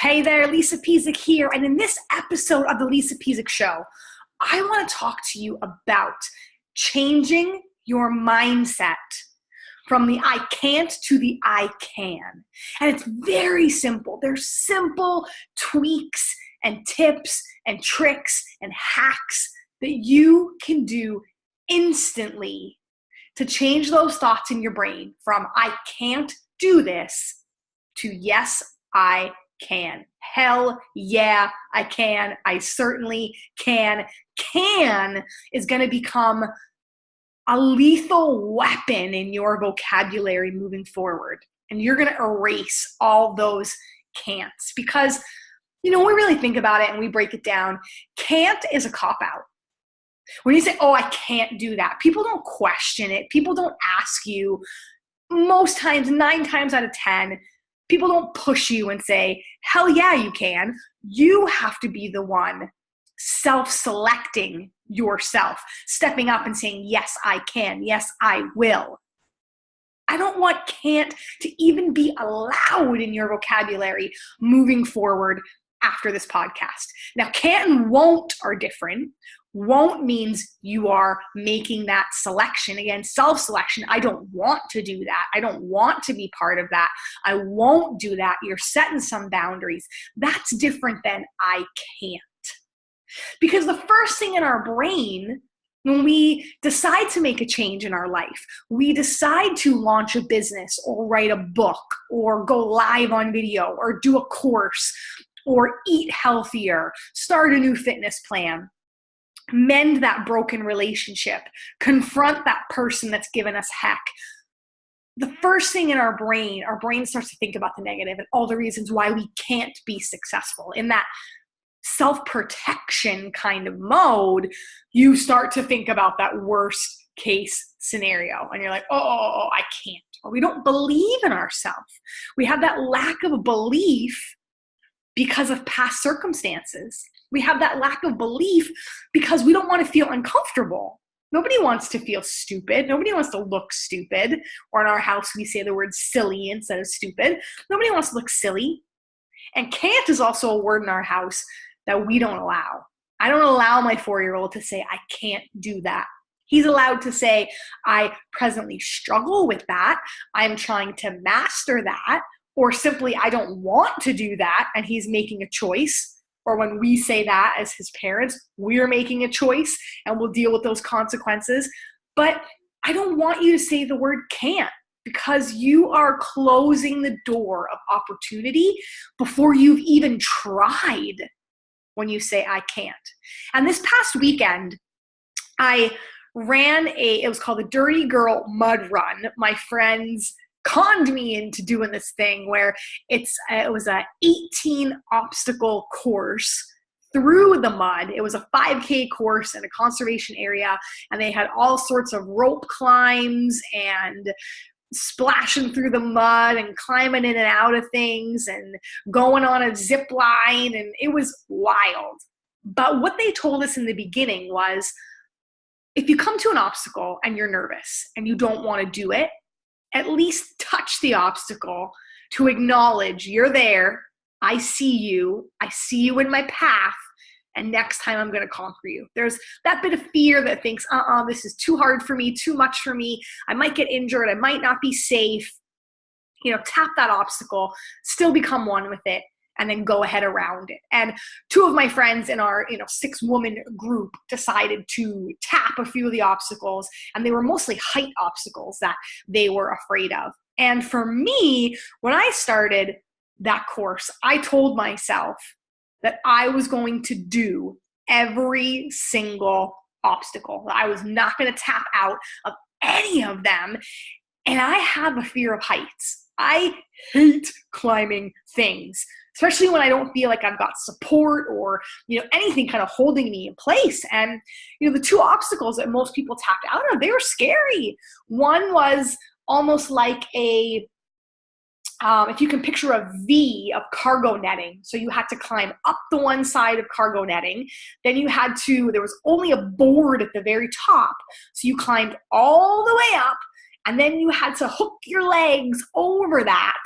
Hey there, Lisa Pezik here, and in this episode of the Lisa Pezik Show, I want to talk to you about changing your mindset from the I can't to the I can. And it's very simple. There's simple tweaks and tips and tricks and hacks that you can do instantly to change those thoughts in your brain from I can't do this to yes, I can. Hell yeah, I can. I certainly can. Can is going to become a lethal weapon in your vocabulary moving forward. And you're going to erase all those can'ts because, when we really think about it and we break it down, can't is a cop-out. When you say, oh, I can't do that, people don't question it. People don't ask you. Most times, 9 times out of 10, people don't push you and say, hell yeah, you can. You have to be the one self-selecting yourself, stepping up and saying, yes, I can. Yes, I will. I don't want can't to even be allowed in your vocabulary moving forward after this podcast. Now, can't and won't are different. Won't means you are making that selection. Again, self-selection. I don't want to do that. I don't want to be part of that. I won't do that. You're setting some boundaries. That's different than I can't. Because the first thing in our brain, when we decide to make a change in our life, we decide to launch a business or write a book or go live on video or do a course or eat healthier, start a new fitness plan, mend that broken relationship, confront that person that's given us heck. The first thing in our brain starts to think about the negative and all the reasons why we can't be successful. In that self-protection kind of mode, you start to think about that worst case scenario. And you're like, oh, I can't. Or we don't believe in ourselves. We have that lack of belief because of past circumstances. We have that lack of belief because we don't want to feel uncomfortable. Nobody wants to feel stupid. Nobody wants to look stupid. Or in our house, we say the word silly instead of stupid. Nobody wants to look silly. And can't is also a word in our house that we don't allow. I don't allow my 4-year-old to say, I can't do that. He's allowed to say, I presently struggle with that. I'm trying to master that. Or simply, I don't want to do that, and he's making a choice. Or when we say that as his parents, we're making a choice, and we'll deal with those consequences. But I don't want you to say the word can't, because you are closing the door of opportunity before you've even tried when you say I can't. And this past weekend, I ran it was called the Dirty Girl Mud Run. My friends conned me into doing this thing where it was a 18 obstacle course through the mud. It was a 5K course in a conservation area, and they had all sorts of rope climbs and splashing through the mud and climbing in and out of things and going on a zip line, and it was wild. But what they told us in the beginning was, if you come to an obstacle and you're nervous and you don't want to do it, at least touch the obstacle to acknowledge you're there. I see you in my path, and next time I'm going to conquer you. There's that bit of fear that thinks, this is too hard for me, too much for me. I might get injured. I might not be safe. Tap that obstacle, still become one with it, and then go ahead around it. And 2 of my friends in our 6-woman group decided to tap a few of the obstacles, and they were mostly height obstacles that they were afraid of. And for me, when I started that course, I told myself that I was going to do every single obstacle. I was not going to tap out of any of them. And I have a fear of heights. I hate climbing things, especially when I don't feel like I've got support or, anything kind of holding me in place. And, the 2 obstacles that most people tapped out of, they were scary. One was almost like if you can picture a V of cargo netting. So you had to climb up the one side of cargo netting. Then there was only a board at the very top. So you climbed all the way up, and then you had to hook your legs over that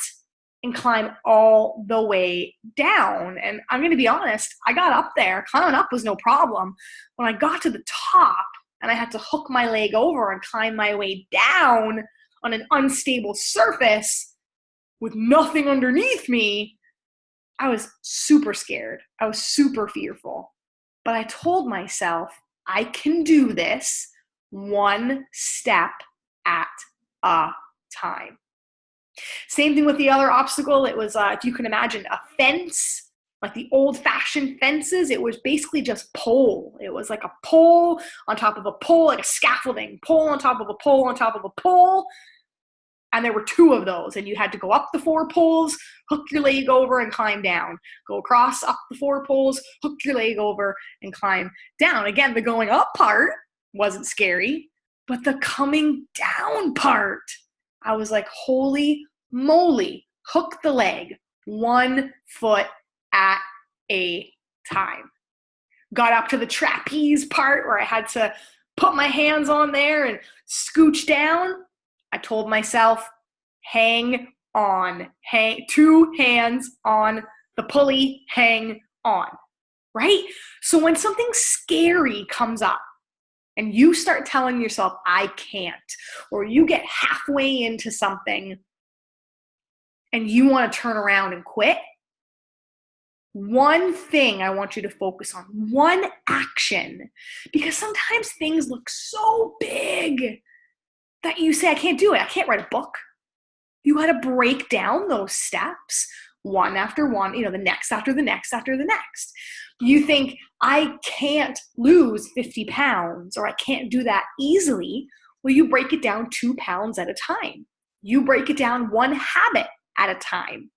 and climb all the way down. And I'm going to be honest, I got up there. Climbing up was no problem. When I got to the top and I had to hook my leg over and climb my way down on an unstable surface with nothing underneath me, I was super scared. I was super fearful. But I told myself, I can do this one step at a time. Same thing with the other obstacle. It was, if you can imagine, a fence, like the old-fashioned fences. It was basically just pole. It was like a pole on top of a pole, like a scaffolding, pole on top of a pole on top of a pole. And there were 2 of those, and you had to go up the 4 poles, hook your leg over and climb down. Go across up the 4 poles, hook your leg over and climb down. Again, the going up part wasn't scary, but the coming down part, I was like, holy moly, hook the leg, 1 foot at a time. Got up to the trapeze part where I had to put my hands on there and scooch down. I told myself, hang on, 2 hands on the pulley, hang on, right? So when something scary comes up and you start telling yourself, I can't, or you get halfway into something and you want to turn around and quit, one thing I want you to focus on, one action, because sometimes things look so big that you say, I can't do it. I can't write a book. You got to break down those steps one after one, the next after the next after the next. You think, I can't lose 50 pounds or I can't do that easily. Well, you break it down 2 pounds at a time. You break it down 1 habit at a time.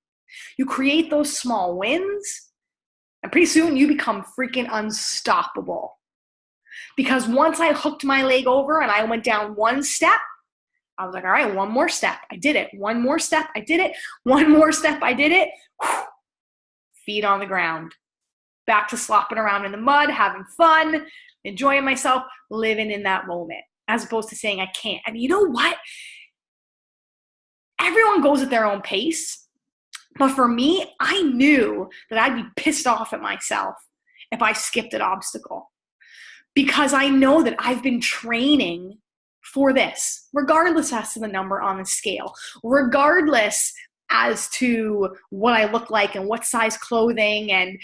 You create those small wins, and pretty soon you become freaking unstoppable. Because once I hooked my leg over and I went down 1 step, I was like, all right, 1 more step. I did it. 1 more step. I did it. 1 more step. I did it. Feet on the ground. Back to slopping around in the mud, having fun, enjoying myself, living in that moment, as opposed to saying I can't. And you know what? Everyone goes at their own pace. But for me, I knew that I'd be pissed off at myself if I skipped an obstacle. Because I know that I've been training for this, regardless as to the number on the scale, regardless as to what I look like and what size clothing and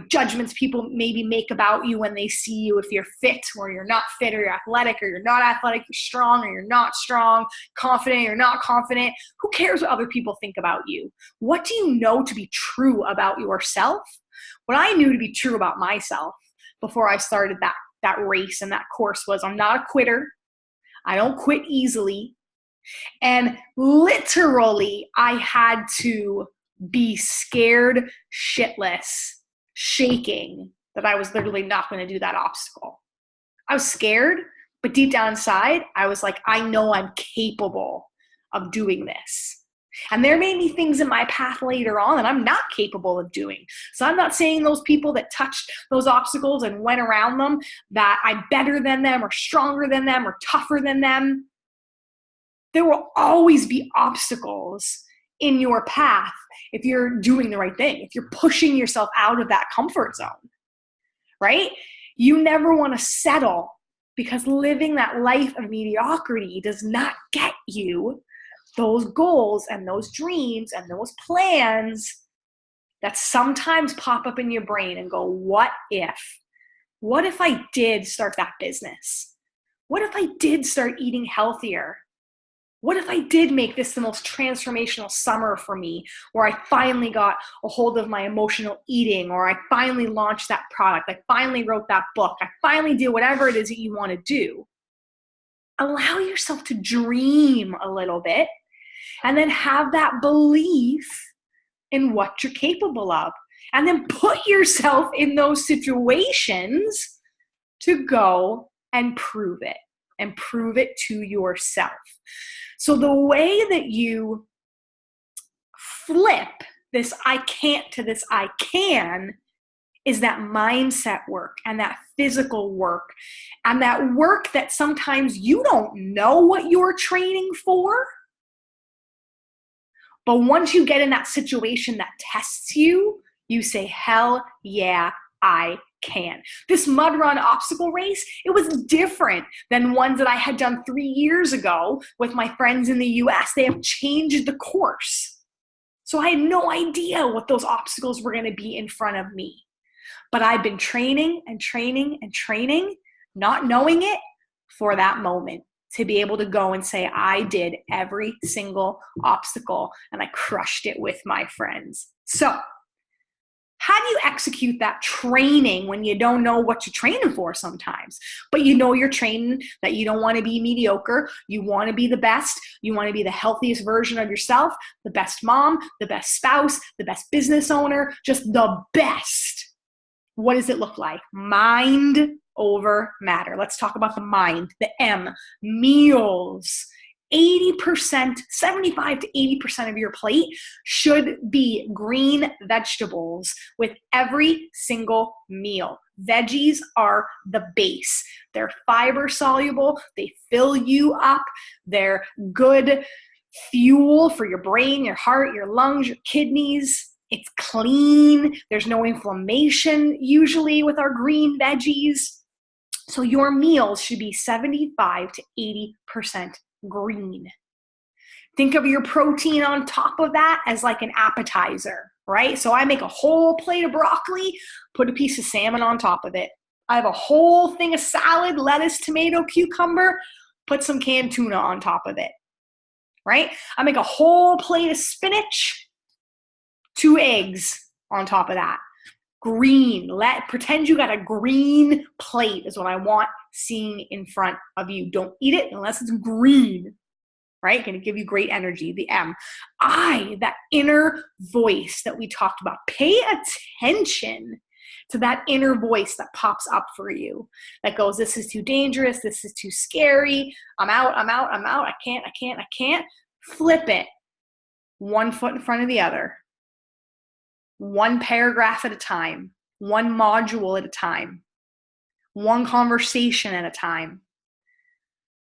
judgments people maybe make about you when they see you, if you're fit or you're not fit, or you're athletic or you're not athletic, you're strong or you're not strong, confident or not confident. Who cares what other people think about you? What do you know to be true about yourself? What I knew to be true about myself before I started that race and that course was, I'm not a quitter. I don't quit easily. And literally, I had to be scared shitless, shaking, that I was literally not going to do that obstacle. I was scared, but deep down inside, I was like, I know I'm capable of doing this. And there may be things in my path later on that I'm not capable of doing. So I'm not saying those people that touched those obstacles and went around them, that I'm better than them or stronger than them or tougher than them. There will always be obstacles in your path if you're doing the right thing, if you're pushing yourself out of that comfort zone, right? You never want to settle, because living that life of mediocrity does not get you those goals and those dreams and those plans that sometimes pop up in your brain and go, what if? What if I did start that business? What if I did start eating healthier? What if I did make this the most transformational summer for me, where I finally got a hold of my emotional eating, or I finally launched that product, I finally wrote that book, I finally did whatever it is that you want to do? Allow yourself to dream a little bit, and then have that belief in what you're capable of. And then put yourself in those situations to go and prove it to yourself. So the way that you flip this I can't to this I can is that mindset work and that physical work and that work that sometimes you don't know what you're training for. But once you get in that situation that tests you, you say, hell yeah, I can. This mud run obstacle race, it was different than ones that I had done 3 years ago with my friends in the US. They have changed the course. So I had no idea what those obstacles were going to be in front of me. But I've been training and training and training, not knowing it, for that moment to be able to go and say, I did every single obstacle and I crushed it with my friends. So how do you execute that training when you don't know what you're training for sometimes? But you know you're training that you don't want to be mediocre. You want to be the best. You want to be the healthiest version of yourself, the best mom, the best spouse, the best business owner, just the best. What does it look like? Mind over matter. Let's talk about the mind, the M, meals. 80%, 75 to 80% of your plate should be green vegetables with every single meal. Veggies are the base. They're fiber soluble. They fill you up. They're good fuel for your brain, your heart, your lungs, your kidneys. It's clean. There's no inflammation usually with our green veggies. So your meals should be 75 to 80% green. Think of your protein on top of that as like an appetizer, right? So I make a whole plate of broccoli, put a piece of salmon on top of it. I have a whole thing of salad, lettuce, tomato, cucumber, put some canned tuna on top of it, right? I make a whole plate of spinach, 2 eggs on top of that. Green. Pretend you got a green plate is what I want seeing in front of you. Don't eat it unless it's green, right? Going to give you great energy. The M. I, that inner voice that we talked about. Pay attention to that inner voice that pops up for you that goes, this is too dangerous. This is too scary. I'm out. I can't. Flip it. 1 foot in front of the other. 1 paragraph at a time, 1 module at a time, 1 conversation at a time,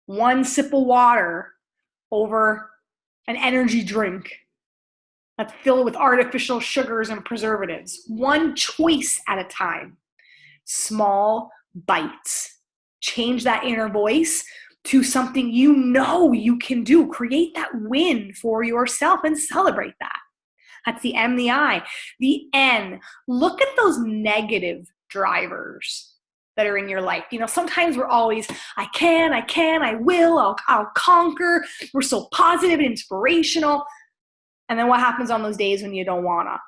1 sip of water over an energy drink that's filled with artificial sugars and preservatives. 1 choice at a time. Small bites. Change that inner voice to something you know you can do. Create that win for yourself and celebrate that. That's the M, the I. The N, look at those negative drivers that are in your life. You know, sometimes we're always, I can, I will, I'll conquer. We're so positive and inspirational. And then what happens on those days when you don't wanna?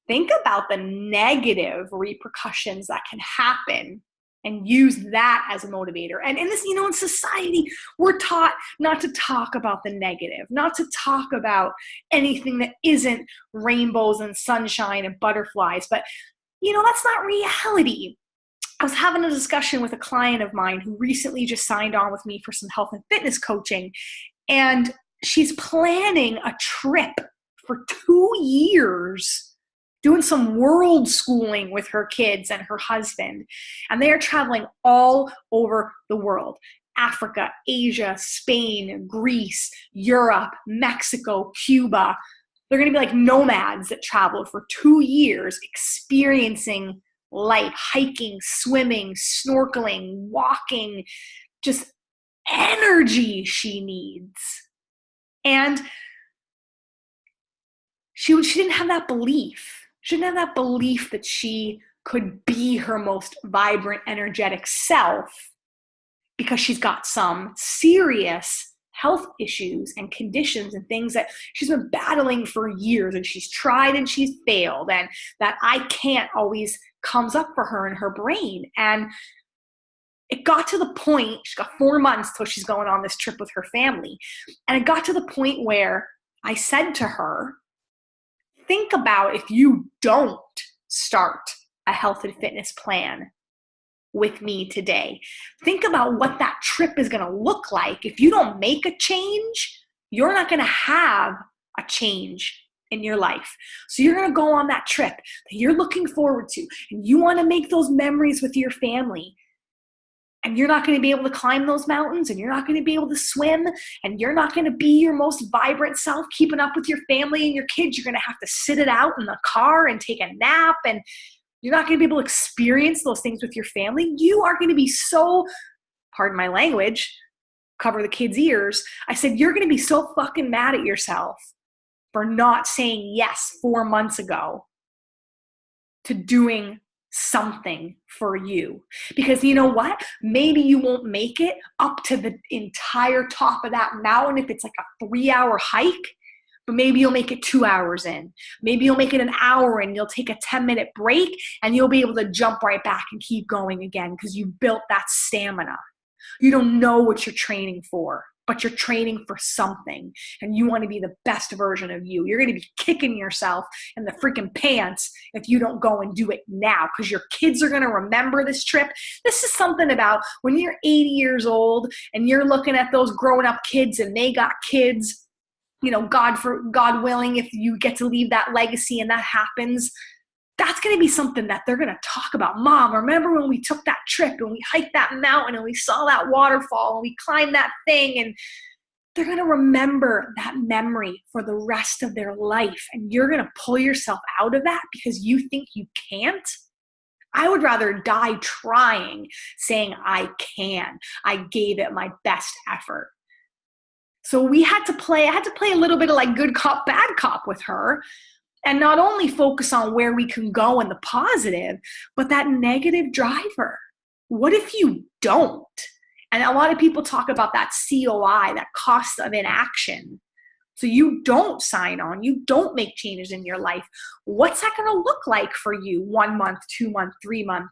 Think about the negative repercussions that can happen and use that as a motivator. And in this, you know, in society, we're taught not to talk about the negative, not to talk about anything that isn't rainbows and sunshine and butterflies. But, you know, that's not reality. I was having a discussion with a client of mine who recently just signed on with me for some health and fitness coaching. And she's planning a trip for 2 years doing some world schooling with her kids and her husband. And they are traveling all over the world. Africa, Asia, Spain, Greece, Europe, Mexico, Cuba. They're going to be like nomads that travel for 2 years experiencing life, hiking, swimming, snorkeling, walking, just energy she needs. And she didn't have that belief. She didn't have that belief that she could be her most vibrant, energetic self because she's got some serious health issues and conditions and things that she's been battling for years, and she's tried and she's failed, and that I can't always comes up for her in her brain. And it got to the point, she's got 4 months till she's going on this trip with her family. And it got to the point where I said to her, think about if you don't start a health and fitness plan with me today. Think about what that trip is going to look like. If you don't make a change, you're not going to have a change in your life. So you're going to go on that trip that you're looking forward to, and you want to make those memories with your family. And you're not going to be able to climb those mountains, and you're not going to be able to swim, and you're not going to be your most vibrant self keeping up with your family and your kids. You're going to have to sit it out in the car and take a nap, and you're not going to be able to experience those things with your family. You are going to be so, pardon my language, cover the kids' ears. I said, you're going to be so fucking mad at yourself for not saying yes 4 months ago to doing something for you. Because you know what? Maybe you won't make it up to the entire top of that mountain if it's like a 3-hour hike, but maybe you'll make it 2 hours in. Maybe you'll make it an hour and you'll take a 10-minute break and you'll be able to jump right back and keep going again because you built that stamina. You don't know what you're training for, but you're training for something, and you want to be the best version of you. You're going to be kicking yourself in the freaking pants if you don't go and do it now, because your kids are going to remember this trip. This is something about when you're 80 years old and you're looking at those grown up kids and they got kids, you know, God willing, if you get to leave that legacy and that happens, that's going to be something that they're going to talk about. Mom, remember when we took that trip and we hiked that mountain and we saw that waterfall and we climbed that thing? And they're going to remember that memory for the rest of their life. And you're going to pull yourself out of that because you think you can't. I would rather die trying, saying I can. I gave it my best effort. So I had to play a little bit of like good cop, bad cop with her. And not only focus on where we can go and the positive, but that negative driver. What if you don't? And a lot of people talk about that COI, that cost of inaction. So you don't sign on, you don't make changes in your life. What's that going to look like for you 1 month, 2 months, 3 months,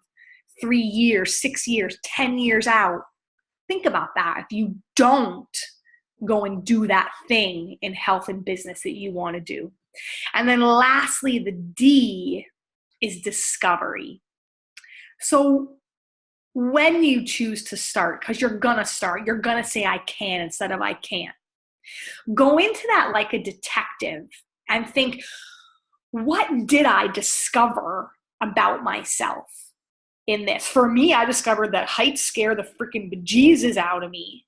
3 years, 6 years, 10 years out? Think about that. If you don't go and do that thing in health and business that you want to do. And then lastly, the D is discovery. So when you choose to start, because you're going to start, you're going to say I can instead of I can't. Go into that like a detective and think, what did I discover about myself in this? For me, I discovered that heights scare the freaking bejesus out of me,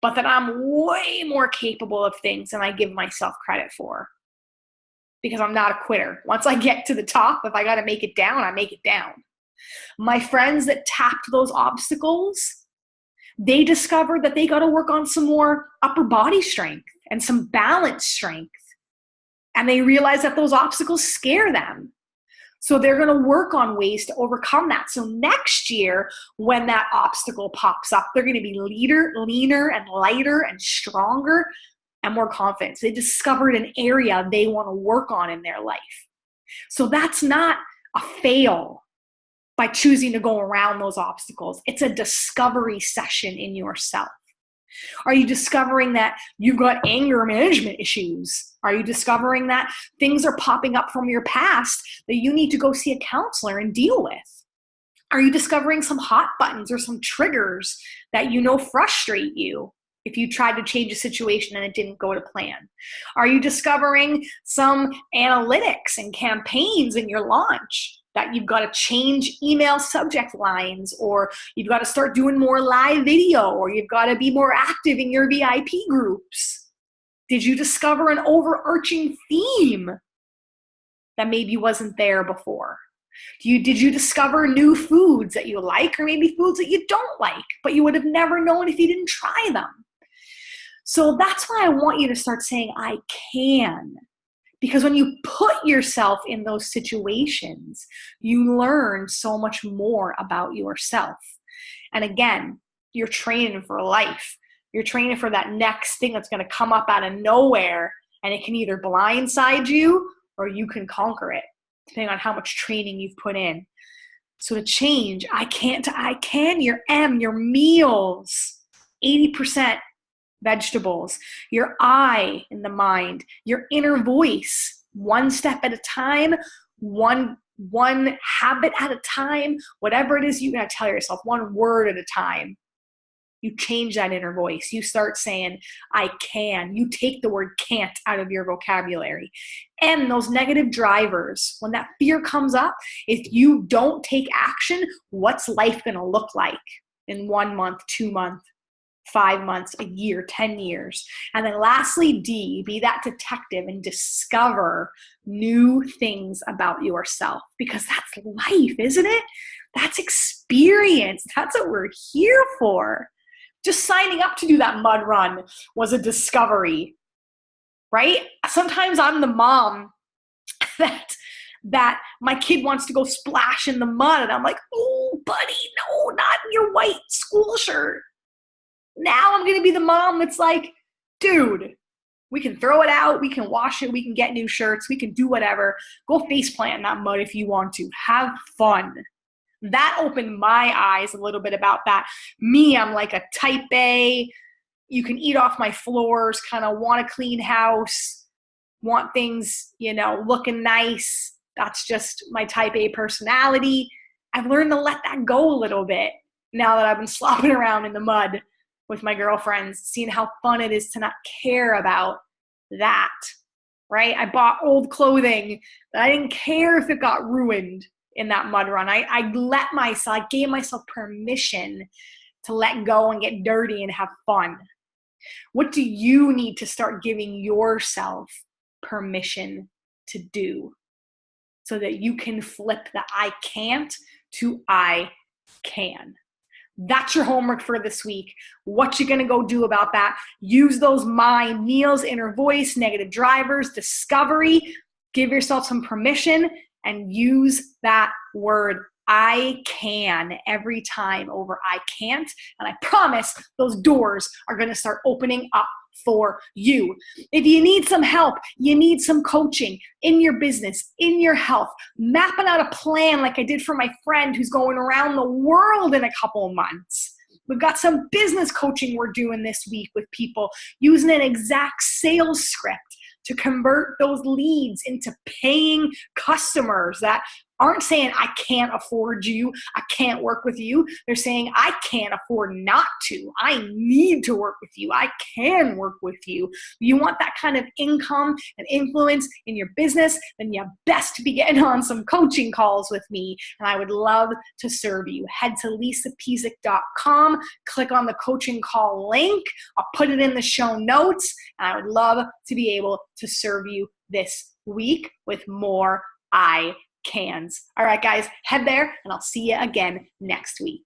but that I'm way more capable of things than I give myself credit for. Because I'm not a quitter. Once I get to the top, if I got to make it down, I make it down. My friends that tapped those obstacles, they discovered that they got to work on some more upper body strength and some balance strength. And they realized that those obstacles scare them. So they're going to work on ways to overcome that. So next year, when that obstacle pops up, they're going to be leaner and lighter and stronger and more confident. So they discovered an area they want to work on in their life. So that's not a fail by choosing to go around those obstacles. It's a discovery session in yourself. Are you discovering that you've got anger management issues? Are you discovering that things are popping up from your past that you need to go see a counselor and deal with? Are you discovering some hot buttons or some triggers that you know frustrate you if you tried to change a situation and it didn't go to plan? Are you discovering some analytics and campaigns in your launch that you've got to change email subject lines, or you've got to start doing more live video, or you've got to be more active in your VIP groups? Did you discover an overarching theme that maybe wasn't there before? Did you discover new foods that you like, or maybe foods that you don't like, but you would have never known if you didn't try them? So that's why I want you to start saying, I can. Because when you put yourself in those situations, you learn so much more about yourself. And again, you're training for life. You're training for that next thing that's going to come up out of nowhere, and it can either blindside you or you can conquer it, depending on how much training you've put in. So to change, I can't to I can, your meals, 80% vegetables, your I in the mind, your inner voice, one step at a time, one habit at a time, whatever it is you gotta tell yourself, one word at a time. You change that inner voice. You start saying, I can. You take the word can't out of your vocabulary. And those negative drivers, when that fear comes up, if you don't take action, what's life gonna look like? in 1 month, 2 months, 5 months, a year, 10 years. And then lastly, D, be that detective and discover new things about yourself, because that's life, isn't it? That's experience. That's what we're here for. Just signing up to do that mud run was a discovery, right? Sometimes I'm the mom that my kid wants to go splash in the mud, and I'm like, oh, buddy, no, not in your white school shirt. Now I'm going to be the mom that's like, dude, we can throw it out, we can wash it, we can get new shirts, we can do whatever. Go faceplant in that mud if you want to. Have fun. That opened my eyes a little bit about that. Me, I'm like a type A, you can eat off my floors, kind of want a clean house, want things, looking nice. That's just my type A personality. I've learned to let that go a little bit now that I've been slopping around in the mud with my girlfriends, seeing how fun it is to not care about that, right? I bought old clothing that I didn't care if it got ruined in that mud run. I gave myself permission to let go and get dirty and have fun. What do you need to start giving yourself permission to do so that you can flip the I can't to I can? That's your homework for this week. What you gonna go do about that? Use those mind, Neil's inner voice, negative drivers, discovery. Give yourself some permission and use that word I can every time over I can't. And I promise those doors are gonna start opening up for you. If you need some help, you need some coaching in your business, in your health, mapping out a plan like I did for my friend who's going around the world in a couple of months. We've got some business coaching we're doing this week with people using an exact sales script to convert those leads into paying customers that aren't saying, I can't afford you, I can't work with you. They're saying, I can't afford not to. I need to work with you. I can work with you. You want that kind of income and influence in your business, then you best be getting on some coaching calls with me, and I would love to serve you. Head to lisapezik.com, click on the coaching call link. I'll put it in the show notes, and I would love to be able to serve you this week with more I cans. All right, guys, head there, and I'll see you again next week.